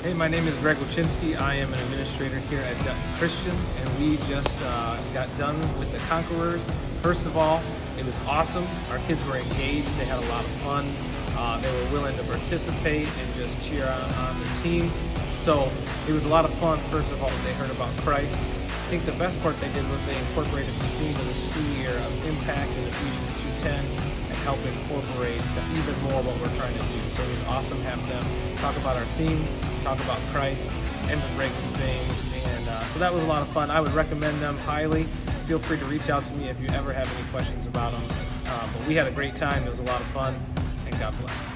Hey, my name is Greg Wachinski. I am an administrator here at Dotton Christian, and we just got done with the Conquerors. First of all, it was awesome. Our kids were engaged. They had a lot of fun. They were willing to participate and just cheer on their team. So it was a lot of fun. First of all, they heard about Christ. I think the best part they did was they incorporated the theme of the school year of impact in Ephesians 2:10 and help incorporate even more what we're trying to do. So it was awesome having them talk about our theme, talk about Christ, and to break some things. And so that was a lot of fun. I would recommend them highly. Feel free to reach out to me if you ever have any questions about them. But we had a great time. It was a lot of fun, and God bless.